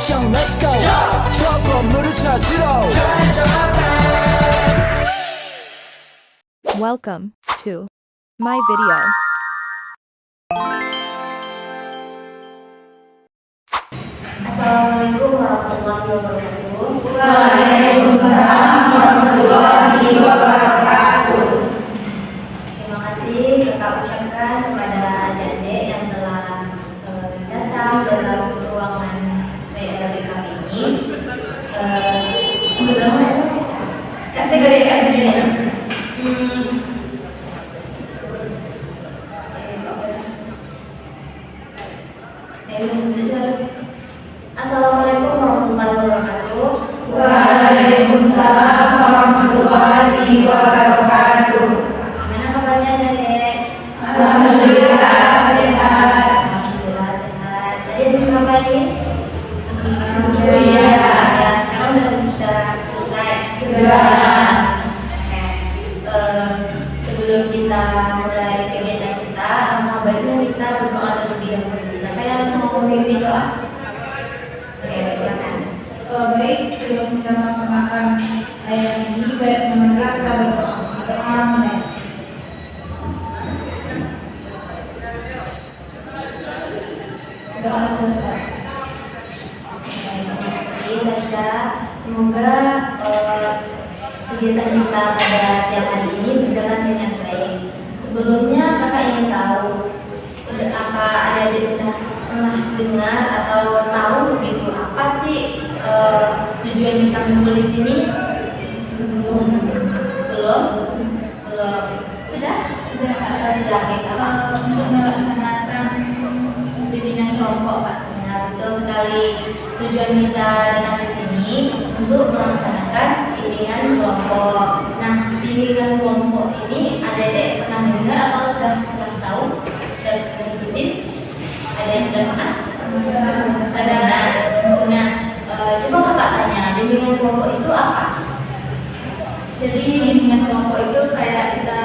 형 let's go 저 건물을 찾으러 Welcome to my video. Assalamualaikum warahmatullahi wabarakatuh. Waalaikumsalam warahmatullahi wabarakatuh. Terima kasih kakak ucapkan kepada adik-adik yang telah datang dalam ruangan PLB kami ini. Kak segede. Assalamualaikum warahmatullahi wabarakatuh. Waalaikumsalam warahmatullahi wabarakatuh. Gimana kabarnya adik-adik? Alhamdulillah sehat. Alhamdulillah sehat. Tadi habis ngapain? Alhamdulillah. Ya, sekarang sudah selesai. Sudah. Oke. Sebelum kita mulai kegiatan kita, alangkah baiknya kita berdoa terlebih dahulu. Siapa yang mau memimpin doa? Oke, silakan. Baik, sebelum kita melaksanakan ayat ini, baik teman-teman kita berdoa. Berdoa mulai. Doa selesai. Terima kasih Tasya. Semoga kegiatan kita pada siang hari ini berjalan dengan baik. Sebelumnya kakak ingin tahu, apa adik-adik sudah pernah dengar atau tahu gitu apa sih tujuan kita menulis ini? Belum. Sudah. Sudah. Apa untuk melaksanakan bimbingan kelompok, Pak? Nah, betul sekali. Tujuan kita datang ke sini untuk melaksanakan bimbingan kelompok. Nah, bimbingan kelompok ini adik-adik pernah dengar atau sudah tahu dan pernah ikutin? Ada yang sudah pernah? Ada. Nah, coba kakak tanya, bimbingan kelompok itu apa? Jadi bimbingan kelompok itu kayak kita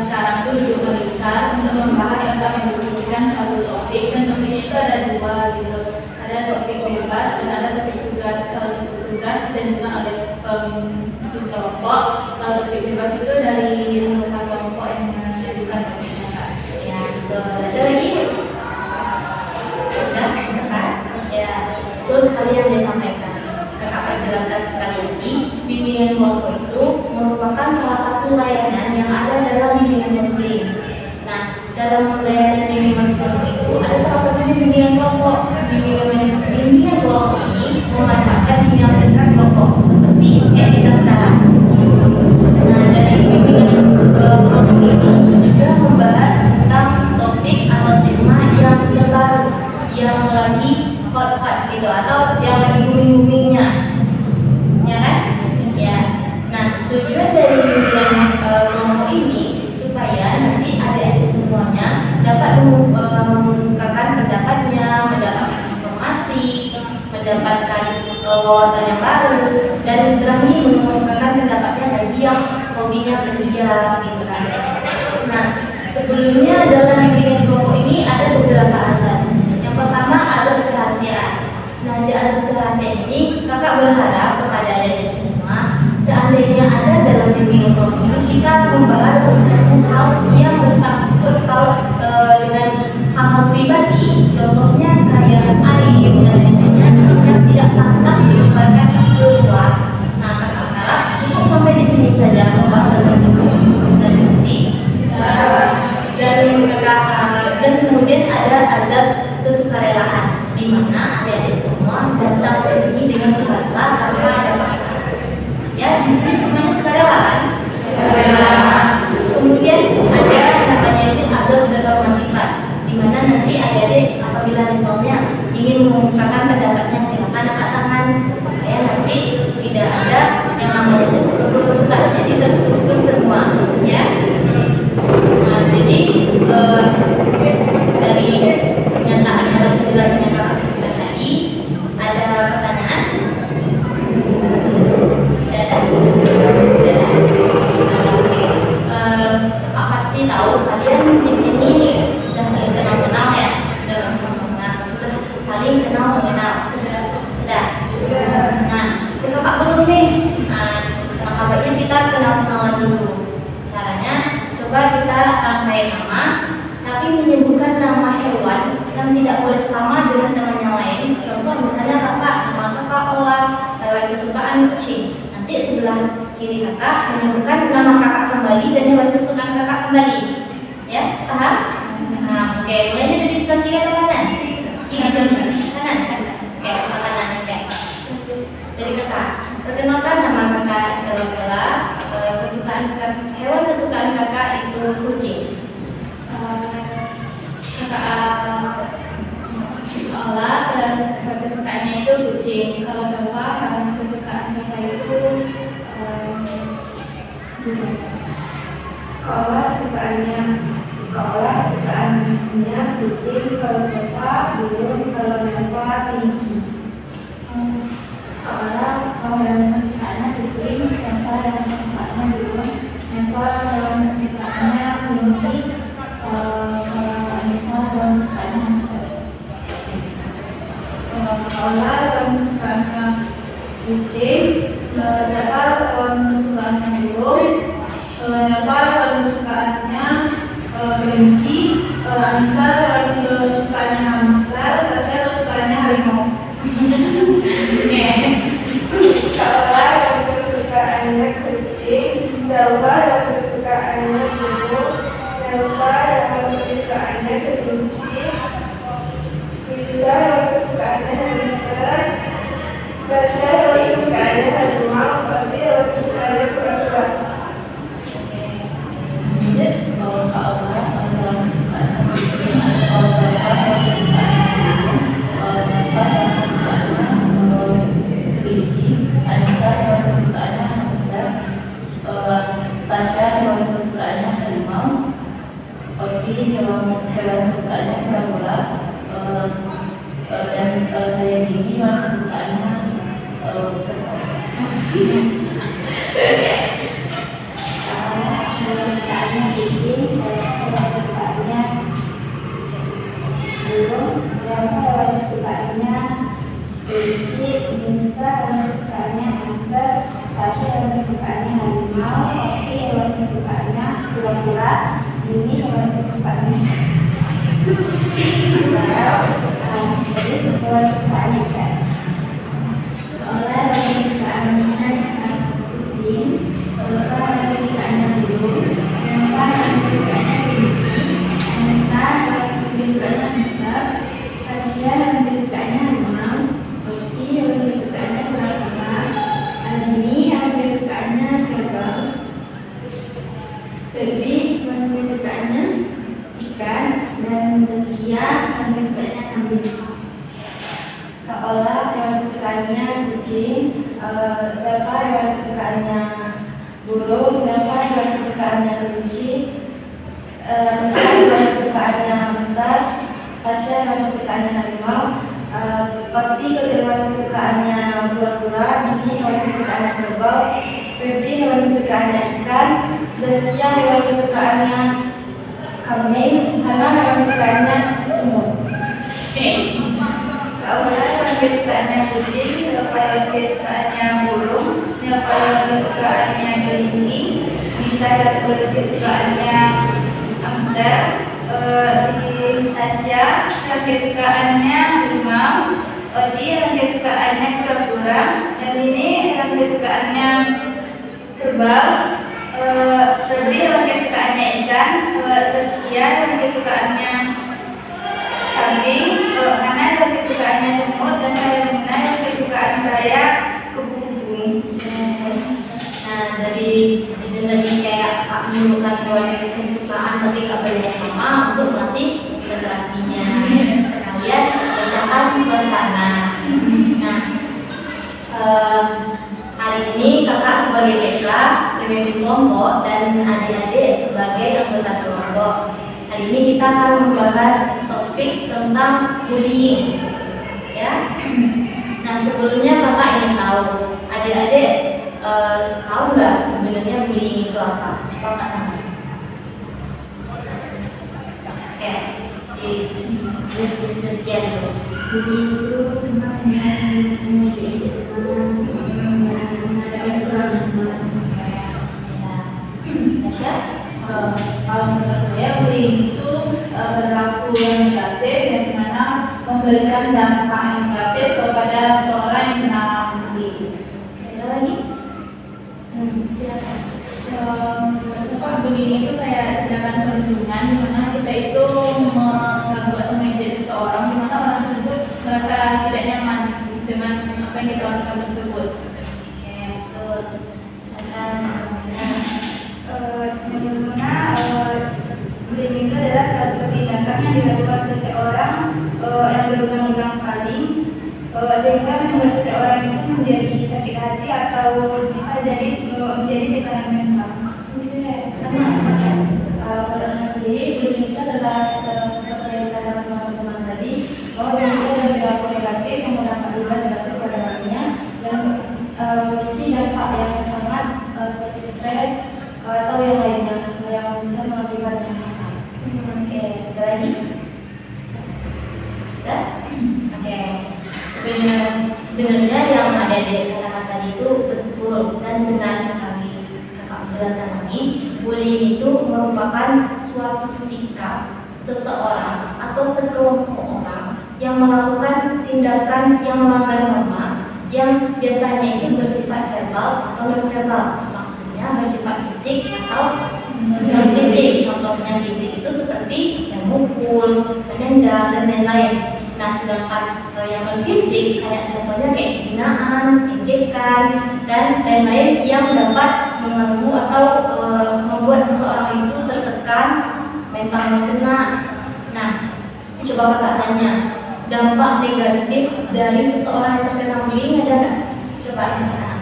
sekarang tuh duduk melingkar untuk membahas tentang mendiskusikan satu topik, dan topiknya itu ada dua gitu. Ada topik bebas dan ada topik tugas. Kalau tugas ditentukan oleh pemimpin kelompok. Kalau topik bebas itu dari anggota kelompok yang mengajukan topiknya, Kak. Ya, betul. Ada lagi? Sudah, jelas. Ya, betul sekali yang disampaikan. Kakak perjelaskan sekali lagi, bimbingan kelompok itu merupakan salah satu layanan yang ada dalam bimbingan muslim. Nah, dalam layanan bimbingan muslim itu ada salah satunya bimbingan kelompok. Bimbingan kelompok ini memanfaatkan dinamika kelompok seperti yang kita sekarang. Nah, dari bimbingan kelompok ini juga membahas tentang topik atau tema yang baru, yang lagi hot gitu, atau yang lagi booming-boomingnya, ya kan? Ya. Nah, tujuan dari bimbingan kelompok ini supaya nanti adik-adik semuanya dapat mengungkapkan pendapatnya, mendapatkan informasi, mendapatkan wawasan yang baru, dan berani mengungkapkan pendapatnya bagi yang hobinya berdiam gitu kan. Nah, sebelumnya dalam bimbingan kelompok ini ada beberapa azas. Yang pertama, azas kerahasiaan. Nah, di azas kerahasiaan ini kakak berharap kepada adik-adik semua, seandainya ada dalam bimbingan kelompok ini kita membahas sesuatu hal yang bersangkut paut dengan hal pribadi, contohnya kayak aib dan lain-lainnya yang tidak pantas dilemparkan keluar. Nah, kakak harap cukup sampai di sini saja pembahasan tersebut. Bisa dimengerti? Bisa. Dan kemudian ada azas kesukarelaan, di mana adik-adik semua datang ke sini dengan sukarela tanpa ada paksaan. Ya, di sini semuanya sukarela kan? Sukarela. Kemudian ada namanya itu azas kehormatan, di mana nanti adik-adik apabila misalnya ingin mengungkapkan pendapatnya silakan angkat tangan supaya nanti tidak ada yang namanya itu rebutan, jadi terstruktur semua, ya. Nah, jadi dari pernyataan atau penjelasan yang kakak sebutkan tadi, ada pertanyaan? Tidak ada? Oke. Kakak pasti tahu kalian di sini sudah saling kenal ya, sudah saling kenal mengenal. Sudah. tapi menyebutkan nama hewan yang tidak boleh sama dengan teman yang lain. Contoh misalnya kakak, nama kakak Ola, hewan kesukaan kucing. Nanti sebelah kiri kakak menyebutkan nama kakak kembali dan hewan kesukaan kakak kembali. Ya, paham? Nah, oke, mulainya dari sebelah kiri atau kanan? Kiri dulu, kanan. Oke, kanan. Oke. Dari kakak. Perkenalkan, nama kakak Estella Bella. Hewan kesukaan kakak itu kucing. Kakak Ola dan hewan kesukaannya itu kucing. Kalau Salva, hewan kesukaan Salva itu burung. Kalau kesukaannya kucing, kalau Salva burung, kalau Neva kelinci. Kalau hewan kesukaannya kucing, Salva hewan kesukaannya burung, Neva hewan kesukaannya kelinci, Anissa hewan kesukaannya hamster. Kalau hewan kesukaannya kucing, Salva hewan kesukaannya burung, Neva hewan kesukaannya kelinci, Anissa hewan kesukaannya hamster, Tasya kesukaannya harimau. Kalau yang kesukaannya kucing, Salva yang kesukaannya burung, Neva yang kesukaannya kelinci, Lisa yang kesukaannya hamster, Tasya yang kesukaannya harimau, Odi yang kesukaannya kura-kura. Kalau Kak Ola, hewan kesukaannya kucing, kalau Salva hewan kesukaannya burung, Neva hewan kesukaannya kelinci, Anissa hewan kesukaannya hamster, Tasya hewan kesukaannya harimau, Odi hewan kesukaannya kura-kura, dan saya Dini hewan kesukaannya Kesukaannya kucing, hewan kesukaannya burung, Neva hewan kesukaannya kelinci, Nisa hewan kesukaannya hamster, Tasya hewan kesukaannya harimau, Oki hewan kesukaannya kura-kura, Dini hewan kesukaannya jadi hewan kesukaannya ikan. Ola hewan kesukaannya kucing, Salva hewan kesukaannya burung, Neva hewan kesukaannya kelinci, Anissa hewan kesukaannya hamster, Tasya hewan kesukaannya harimau, Oki hewan kesukaannya kura-kura, Dini hewan kesukaannya kerbau, Febri hewan kesukaannya ikan, dan Zaskia hewan kesukaannya kambing. Kak Ola hewan kesukaannya kucing, Salva hewan kesukaannya burung, Neva hewan kesukaannya kelinci, Nisa hewan kesukaannya hamster, Tasya hewan kesukaannya harimau, Oti hewan kesukaannya kura-kura, Dini hewan kesukaannya kerbau, Febri hewan kesukaannya ikan, Zaskia hewan kesukaannya kambing, Hana hewan kesukaannya semut. Kak Ola hewan kesukaannya kucing, Salva hewan kesukaannya burung, Neva hewan kesukaannya kelinci, Nisa hewan kesukaannya hamster, Tasya hewan kesukaannya harimau, Odi hewan kesukaannya kura-kura, dan ini hewan kesukaannya kerbau, Febri hewan kesukaannya ikan, Zaskia hewan kesukaannya kambing, Hana hewan kesukaannya semut, dan saya Luna hewan kesukaan saya kupu-kupu. Nah, dari izin tadi kayak menyebutkan hewan kesukaan tapi gak boleh sama untuk melatih konsentrasinya. Sekalian bacakan suasana. Nah, hari ini kakak sebagai TK, pemimpin kelompok, dan adik-adik sebagai anggota kelompok. Hari ini kita akan membahas topik tentang bullying, ya. Nah, sebelumnya kakak ingin tahu, adik-adik tahu nggak sebenarnya bullying itu apa? Coba kak tahu. Oke, sekian dulu. Bullying itu cuma mengejek-ejek teman, mengadakan perang. Tasya? Kalau menurut saya bullying itu memberikan dampak yang negatif kepada seseorang yang kena bully. Ada lagi? Silakan. Dampak bullying itu kayak tindakan perlindungan di mana kita itu mengganggu atau mengejek seseorang di mana orang tersebut merasa tidak nyaman dengan apa yang kita lakukan tersebut. Oke, betul. Bullying itu adalah suatu tindakan yang dilakukan seseorang yang berulang-ulang kali sehingga membuat seseorang itu menjadi sakit hati atau bisa jadi menjadi tekanan mental. Menurut saya sendiri, bullying itu adalah seperti yang dikatakan teman-teman tadi, bahwa bullying itu ada perilaku negatif yang berdampak juga negatif pada orangnya dan memiliki dampak yang sangat seperti stres atau yang lainnya yang bisa mengakibatkan hal. Oke, ada lagi? Ada? Oke. Sebenarnya yang adik-adik katakan tadi itu betul dan benar sekali. Kakak menjelaskan lagi, bullying itu merupakan suatu sikap seseorang atau sekelompok orang yang melakukan tindakan yang melanggar norma yang biasanya itu bersifat verbal atau non verbal. Maksudnya bersifat fisik atau non fisik. Contohnya fisik itu seperti memukul, menendang dan lain-lain. Nah, sedangkan yang non fisik kayak contohnya kayak hinaan, ejekan dan lain-lain yang dapat mengganggu atau membuat seseorang itu tertekan, mentalnya kena. Nah, coba kakak tanya, dampak negatif dari seseorang yang terkena bullying ada nggak? Coba ya.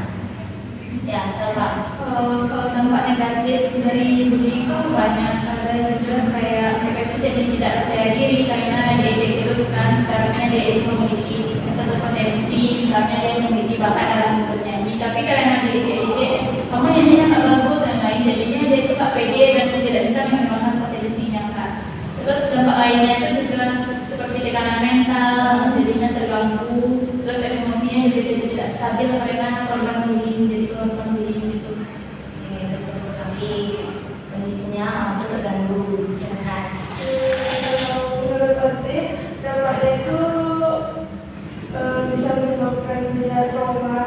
Ya, siapa? Kalau dampak negatif dari bullying itu banyak. Ada juga kayak mereka itu jadi tidak percaya diri karena diejek terus kan. Seharusnya dia itu memiliki satu potensi, misalnya dia memiliki bakat dalam bernyanyi, tapi karena diejek-ejek, kamu nyanyinya nggak bagus dan lain, jadinya dia itu tak pede dan tidak bisa mengembangkan potensinya kan. Terus dampak lainnya itu juga seperti tekanan mental, jadinya terganggu, terus emosinya juga jadi tidak stabil karena korban bullying, jadi korban bullying gitu. Oke, betul sekali. Kondisinya itu terganggu. Silakan. Menurut Ate, dampaknya itu bisa menyebabkan dia trauma,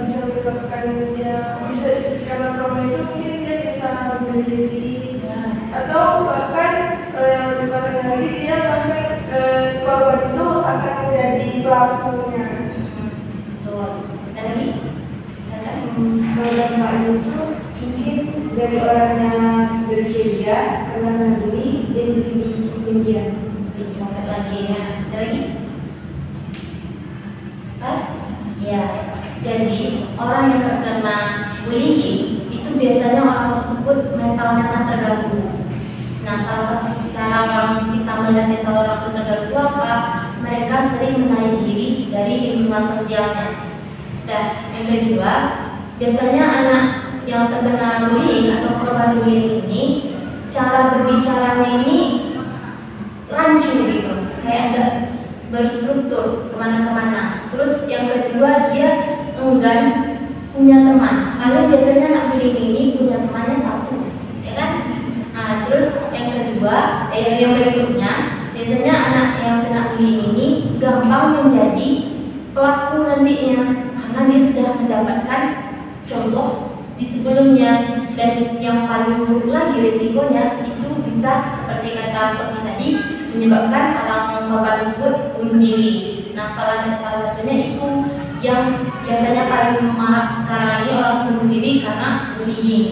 bisa menyebabkan dia karena trauma itu mungkin dia bisa bunuh diri, atau bahkan yang lebih parahnya lagi dia bahkan korban itu akan menjadi pelakunya. Betul. Ada lagi? Silakan. Kalau dampaknya itu mungkin dari orangnya berceria karena bully dia jadi pendiam. Coba lagi ya. Ada lagi? Pas? Ya. Jadi orang yang terkena bullying itu biasanya orang tersebut mentalnya akan terganggu. Nah, salah satu cara orang kita melihat mental orang itu terganggu apa? Mereka sering menarik diri dari lingkungan sosialnya. Dan yang kedua, biasanya anak yang terkena bullying atau korban bullying ini cara berbicaranya ini rancu gitu, kayak enggak berstruktur kemana-kemana. Terus yang kedua, dia enggan punya teman. Paling biasanya anak bullying ini punya temannya satu, ya kan? Nah, terus yang kedua, yang berikutnya, biasanya anak yang kena bullying ini gampang menjadi pelaku nantinya karena dia sudah mendapatkan contoh di sebelumnya. Dan yang paling buruk lagi risikonya itu bisa seperti kata Coach tadi menyebabkan orang korban tersebut bunuh diri. Nah, salah satunya itu yang biasanya paling marak sekarang ini, orang bunuh diri karena bullying.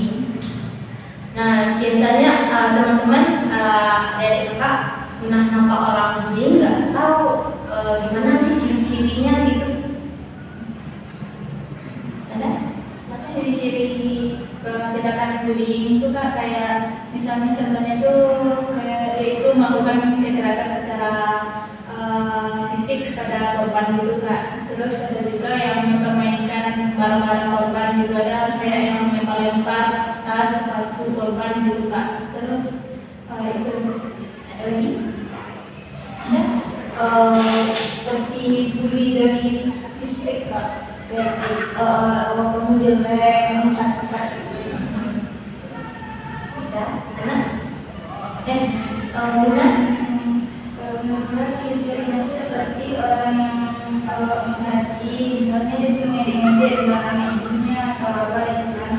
Nah, biasanya teman-teman dari kakak pernah nampak orang bullying nggak? Tahu gimana sih ciri-cirinya gitu? Ada? Ciri-ciri tindakan bullying itu kan kayak misalnya contohnya itu kayak dia itu melakukan kekerasan secara fisik pada korban gitu kak. Terus ada juga yang mempermainkan barang-barang korban gitu, ada kayak yang melempar tas sepatu korban gitu kak. Terus itu Ada lagi? seperti bully dari fisik kak. Kamu jelek, kamu cacat gitu. Ada? Anak? Benar? Menurut ciri-cirinya itu seperti orang yang mencaci, misalnya dia tuh ngejek-ngejek di belakang ibunya atau apa itu kan.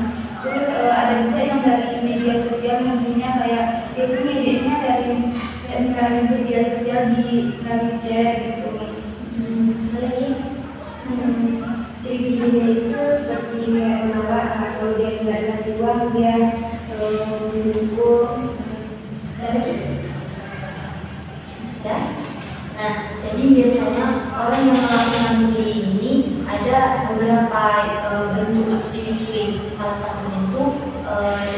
Terus ada juga yang dari media sosial mungkinnya kayak dia tuh ngejeknya dari media sosial dari chat gitu. Lagi Ciri-cirinya itu seperti kayak menolak atau dia nggak dikasih uang dia mendukung. lagi sudah. Nah, jadi biasanya orang yang melakukan bullying ini ada beberapa bentuk atau ciri-ciri. Salah satunya itu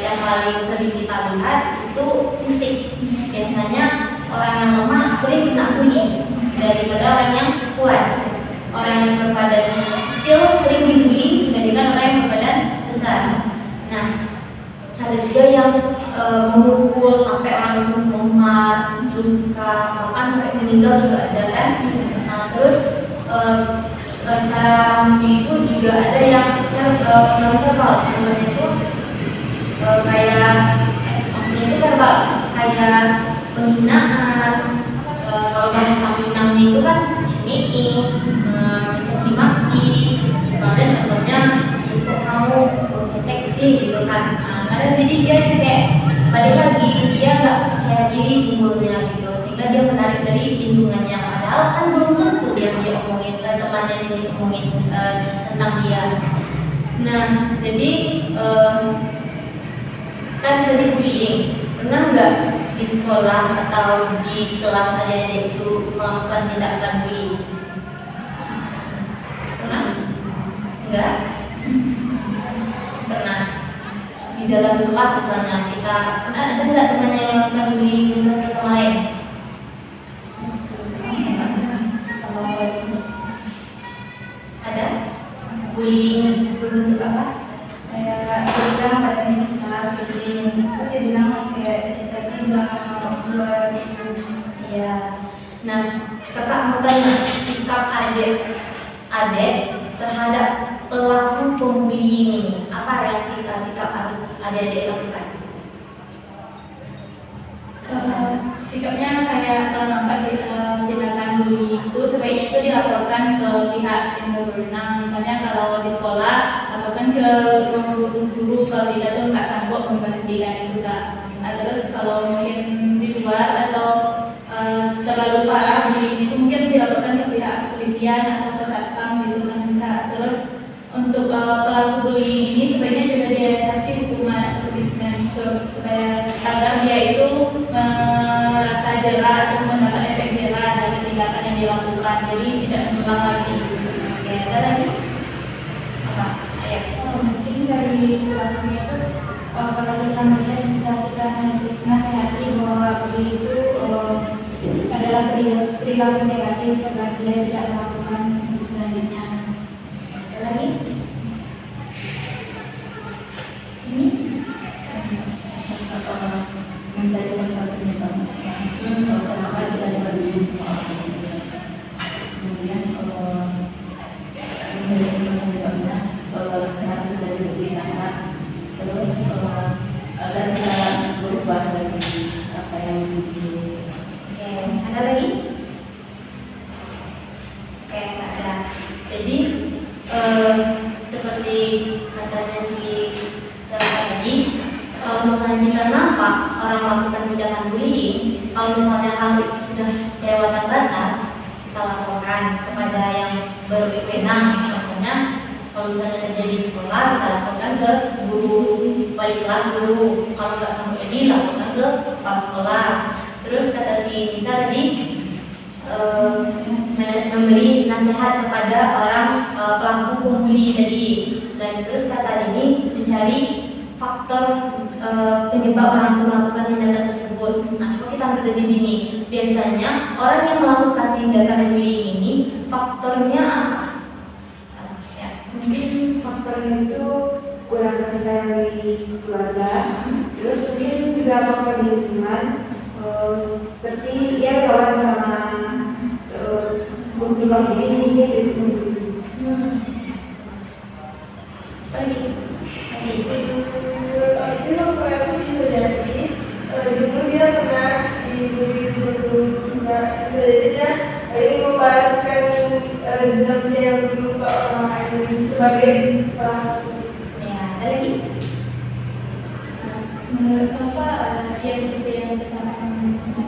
yang paling sering kita lihat itu fisik. Biasanya orang yang lemah sering kena bullying daripada orang yang kuat. Orang yang berbadan kecil sering dibully dibandingkan orang yang berbadan besar. Nah, ada juga yang memukul sampai orang itu memar, luka, bahkan sampai meninggal juga ada kan. Nah, terus cara membuli itu juga ada yang verbal, contohnya itu kayak maksudnya itu verbal, kayak penghinaan. Kalau bahasa Minangnya itu kan cemii, mencaci maki, misalnya contohnya itu kamu deteksi gitu kan. Karena jadi dia kayak balik lagi dia nggak percaya diri timbulnya gitu, sehingga dia menarik dari lingkungannya, padahal kan belum tentu yang dia omongin temannya yang dia omongin tentang dia. Nah, jadi kan dari bullying, pernah nggak di sekolah atau di kelas aja itu melakukan tindakan bullying? Pernah? Enggak? Pernah. Di dalam kelas misalnya kita pernah ada nggak teman yang melakukan bullying satu sama lain? Ada? Bullying berbentuk apa? Kayak dia bilang badannya besar, jadi terus dia bilang kayak caci-caci bilang keluar gitu. Iya. Nah, kakak mau tanya sikap adik terhadap pelaku pembullying ini, apa yang sikap harus adik-adik lakukan? Sikapnya kayak kalau nampak tindakan bullying itu sebaiknya itu dilaporkan ke pihak yang berwenang. Misalnya kalau di sekolah laporkan ke guru kalau tidak tuh nggak sanggup memberhentikan itu Kak. Nah, terus kalau mungkin di luar atau terlalu parah bullying itu mungkin dilaporkan ke pihak kepolisian atau ke satpam gitu kan Kak. Terus untuk pelaku bullying ini sebaiknya juga dia kasih hukuman atau punishment supaya agar dia itu merasa jera atau mendapat efek jera dari tindakan yang dilakukan, jadi tidak mengulang lagi. Oke, ada lagi? Apa? Ayo. Mungkin dari pelakunya itu kalau kita melihat bisa kita nasihati bahwa bullying itu adalah perilaku negatif agar dia tidak melakukan untuk selanjutnya. Ada lagi? Ini? Mencari faktor penyebabnya, kenapa kita dibandingin semua orang. Kemudian kalau mencari penyebabnya, harus dari tindakan, terus agar kita berubah dari apa yang begitu. Oke, ada lagi? Oke, nggak ada. Jadi seperti katanya si Sarah tadi, kalau misalnya kita nampak orang melakukan tindakan bullying, kalau misalnya hal itu sudah kelewatan batas, kita laporkan kepada yang berwenang. Contohnya, kalau misalnya terjadi di sekolah, kita laporkan ke guru, wali kelas dulu. Kalau nggak sampai jadi, laporkan ke kepala sekolah. Terus kata si Nisa tadi, memberi nasihat kepada orang pelaku pembuli tadi. Dan terus kata ini mencari faktor penyebab orang itu melakukan tindakan tersebut. Nah, coba kita ambil dari ini. Biasanya orang yang melakukan tindakan bullying ini faktornya apa? Ya. Mungkin faktornya itu kurang kasih sayang dari keluarga, terus mungkin juga faktor lingkungan, seperti dia kawan sama tukang bullying dia jadi pembuli. Pergi. Itu aku bisa jadi dulu dia pernah dibully, jadi dia ingin membalaskan sebagai pelaku. Ya, ada lagi? Menurut saya ya seperti yang kita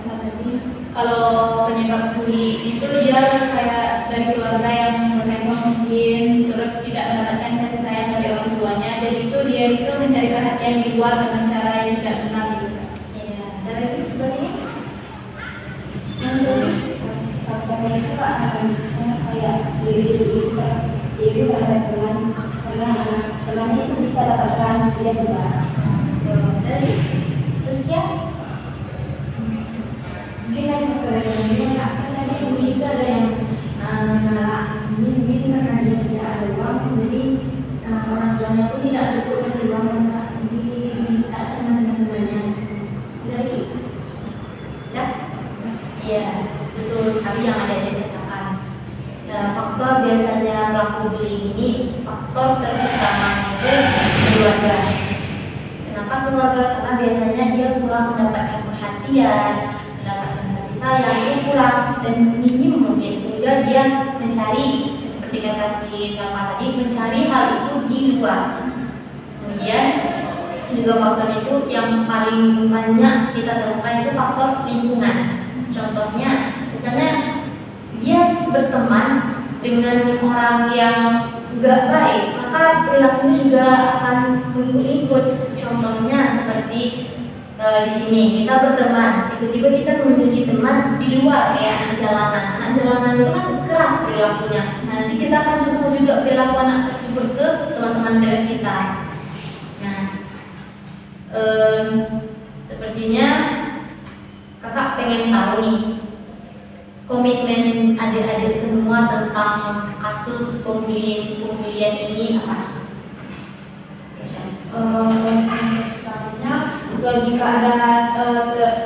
tadi, kalau penyebab bully itu dia kayak dari keluarga yang mereka mungkin terus tidak mendapatkan kasih sayang dari orang tuanya, jadi itu dia itu mencari perhatian di luar dengan cara yang tidak benar gitu. Ya, ada lagi sebelah sini? Faktornya itu misalnya kayak diri terhadap teman, karena temannya itu bisa dapatkan dia juga. Dari terus ya? Mungkin ada faktor yang lain, kan tadi bully itu ada yang menolak, mungkin karena dia tidak ada uang, jadi orang tuanya pun tidak cukup kasih uang, jadi tak senang dengan temannya. Ada lagi? Ya? Iya, betul sekali yang ada dikatakan. Nah, faktor biasanya pelaku bullying ini faktor terutamanya itu keluarga. Kenapa keluarga? Karena biasanya dia kurang mendapatkan perhatian, mendapatkan kasih sayang, dia kurang dan minim mungkin, sehingga dia mencari seperti kata si Salma tadi, mencari hal itu di luar. Kemudian juga faktor itu yang paling banyak kita temukan itu faktor lingkungan. Contohnya, misalnya dia berteman dengan orang yang nggak baik, maka perilakunya juga akan mengikut-ikut. Contohnya seperti di sini kita berteman, tiba-tiba kita memiliki teman di luar kayak anak jalanan. Anak jalanan itu kan keras perilakunya. Nah, nanti kita akan contoh juga perilaku anak tersebut ke teman-teman dekat kita. Nah, sepertinya kakak pengen tahu nih komitmen adik-adik semua tentang kasus pembulian ini apa? Misalnya jika ada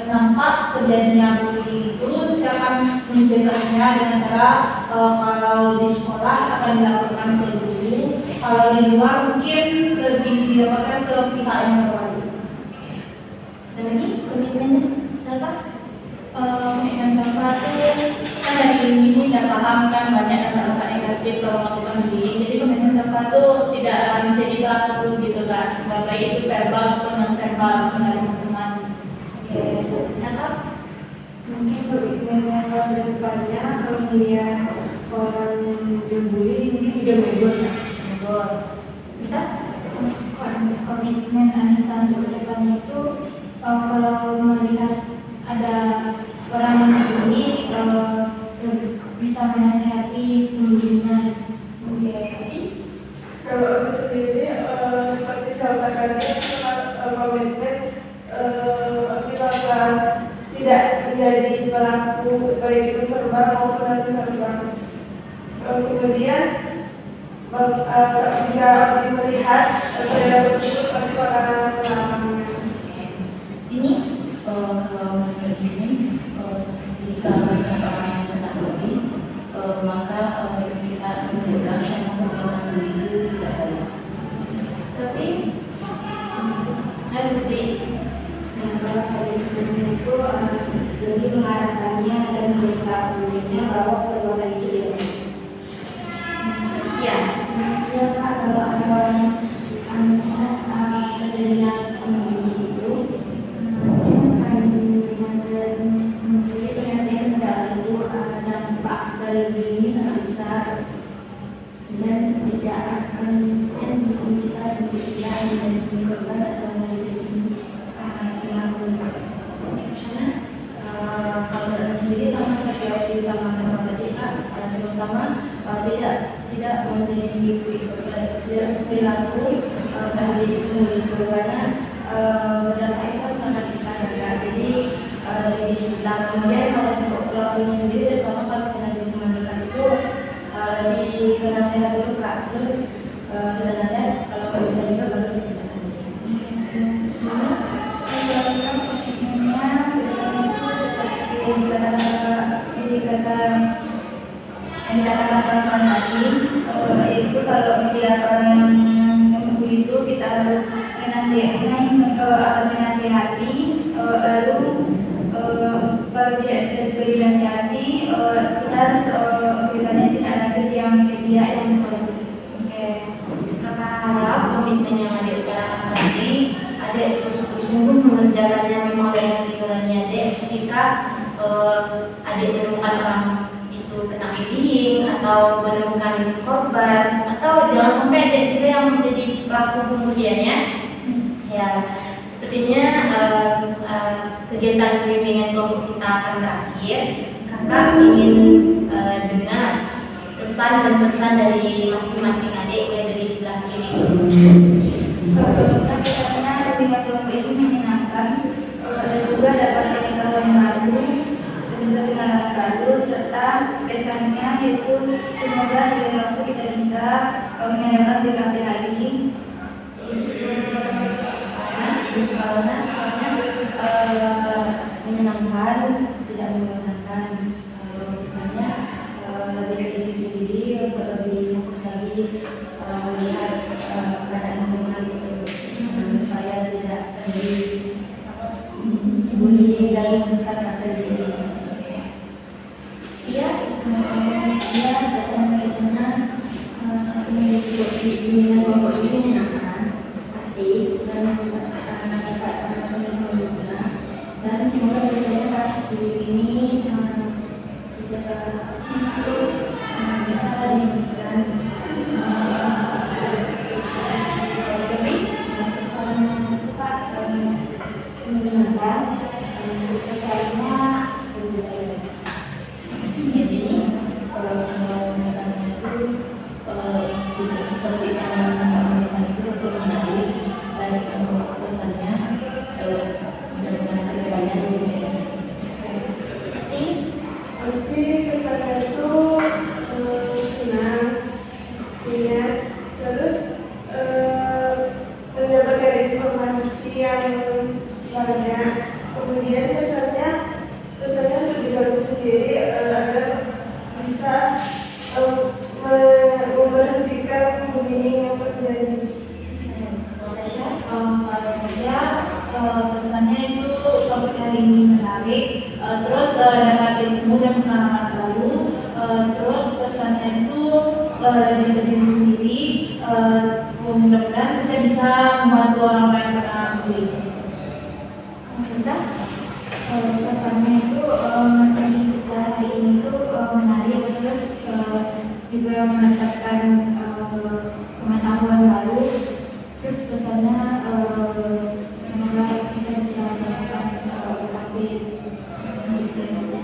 nampak kejadian bullying itu, saya akan mencegahnya dengan cara kalau di sekolah akan dilaporkan ke guru, kalau di luar mungkin lebih dilaporkan ke pihak yang berwajib. Dan lagi komitmennya siapa? Yang pertama itu kan dari ini tidak paham kan banyak dampak negatif kalau melakukan bullying, jadi komitmen siapa itu tidak menjadi pelaku gitu kan, baik itu verbal atau non verbal dari teman. Kenapa? Mungkin komitmen yang kedepannya kalau melihat orang yang bully mungkin juga menegur. Bisa? Komitmen Anissa untuk kedepannya itu kalau melihat ada orang yang membuli bisa menasihati pembulinya. Kalau aku sendiri seperti saya katakan komitmen kita akan tidak menjadi pelaku baik itu verbal maupun non verbal. Kemudian jika melihat perilaku tersebut pasti akan melakukannya. Ini Kalau menurut ini, jika banyak orang yang kena bully, maka kita mencegah karena perbuatan bully itu tidak baik. tapi saya beri Kalau komitmen itu lebih mengarahkannya dan memberitahunya bahwa perbuatan itu tidak baik. sekian. Maksudnya Kak, kalau ada orang kejadian pembuli itu mungkin ternyata tidak itu dampak dari ini sangat besar dan tidak akan dimunculkan pemikiran dan korban atau menjadi pelaku. Kalau dari sendiri sama seperti sama-sama tadi Kak, terutama tidak menjadi perilaku dari itu karena berdampaknya kan sangat besar ya Kak. Jadi dari diri kita, kemudian kalau untuk pelakunya sendiri, terutama kalau misalnya di teman dekat itu lebih ke nasihat dulu Kak, terus sudah nasihat kalau nggak bisa juga baru ditindak. Yang dikatakan teman-teman tadi, itu kalau melihat orang yang membuli itu kita harus menasihati, lalu kalau tidak bisa juga dinasihati, kita harus berikannya tindak lanjut yang berwajib. Oke. komitmen yang adik utarakan tadi, adik bersungguh-sungguh mengerjakannya memang dari hati nurani adik. Ketika adik menemukan orang itu kena bullying atau menemukan korban, atau jangan sampai adik juga yang menjadi pelaku kemudiannya. Ya, sepertinya kegiatan bimbingan kelompok kita akan berakhir. Kakak ingin dengar kesan dan pesan dari masing-masing adik, mulai dari sebelah kiri. Karena bimbingan kelompok itu menyenangkan, dan juga dapat pengetahuan baru dan juga pengalaman baru, serta pesannya yaitu semoga di lain waktu kita bisa mengadakan BKP lagi. Karena menyenangkan, tidak membosankan. Misalnya lebih diri sendiri untuk lebih fokus lagi melihat keadaan lingkungan itu, supaya tidak bullying dan merusak kata diri. Iya, Ya, kesan-kesannya mengikuti bimbingan kelompok ini menyenangkan, asik, dan dapat teman-teman juga. Dan semoga kedepannya kasus bullying ini sudah bisa dihentikan. tapi Kesan Pak menyenangkan, kesannya Jadi kalau misalnya itu juga perbedaan mereka itu untuk menarik dan pesannya benar-benar kedepannya berbeda. Pasti kesannya itu senang, pastinya. Terus mendapatkan informasi yang banyak. Kemudian kesannya untuk diri aku sendiri agar bisa memberhentikan bullying yang terjadi. Kesannya itu topik hari ini menarik, terus dapat ilmu dan pengalaman baru, terus kesannya itu lebih ke diri sendiri, mudah-mudahan saya bisa membantu orang lain kena bullying. bisa kesannya itu materi kita hari ini itu menarik, terus juga menetapkan pengetahuan baru, terus kesannya semoga kita bisa melakukan BKP untuk selanjutnya.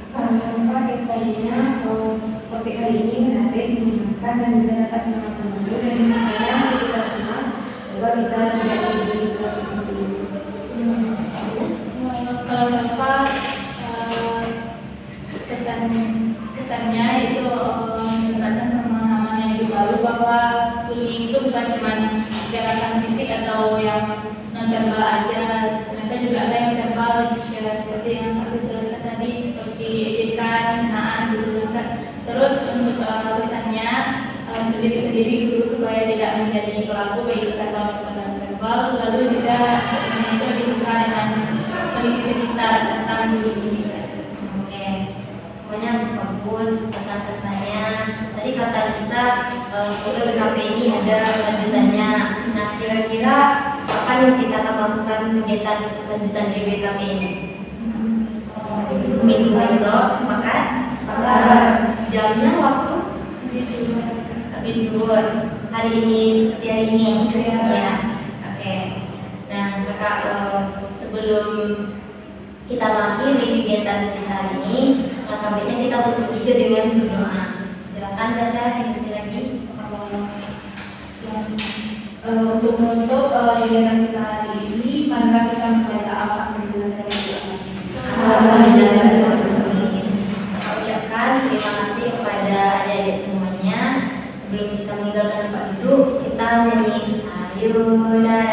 Tanpa kesannya topik hari ini menarik, menyenangkan, dan juga dapat pengetahuan baru, dan saya kita semua coba kita tidak menjadi pelaku bullying. Kalau Safa kesannya itu mendapatkan pemahaman yang lebih baru bahwa bullying itu bukan cuma kekerasan fisik atau yang non-verbal aja, ternyata juga ada yang verbal seperti yang aku jelaskan tadi, seperti ejekan, hinaan gitu kan. Terus untuk pesannya untuk diri sendiri dulu supaya tidak menjadi pelaku baik atau verbal, lalu juga pesannya itu dibuka dengan kondisi sekitar tentang bullying ini. Oke, semuanya bagus pesan-pesannya. Tadi kata Lisa, semoga BKP ini ada lanjutannya. Nah, kira-kira kapan yang kita akan melakukan kegiatan lanjutan dari BKP ini? Minggu besok, sepakat? Sepakat. Jamnya, waktu? Habis zuhur. Hari ini seperti hari ini. Ya. Oke. Nah, kakak sebelum kita mengakhiri kegiatan kita hari ini, langkah baiknya kita tutup juga dengan berdoa. Silakan Tasya, diikuti lagi. Untuk menutup kegiatan kita hari ini, marilah kita membaca Alhamdulillah dan berdoa. Saya ucapkan terima kasih kepada adik-adik semuanya. Sebelum kita meninggalkan tempat duduk, kita nyanyi sayonara.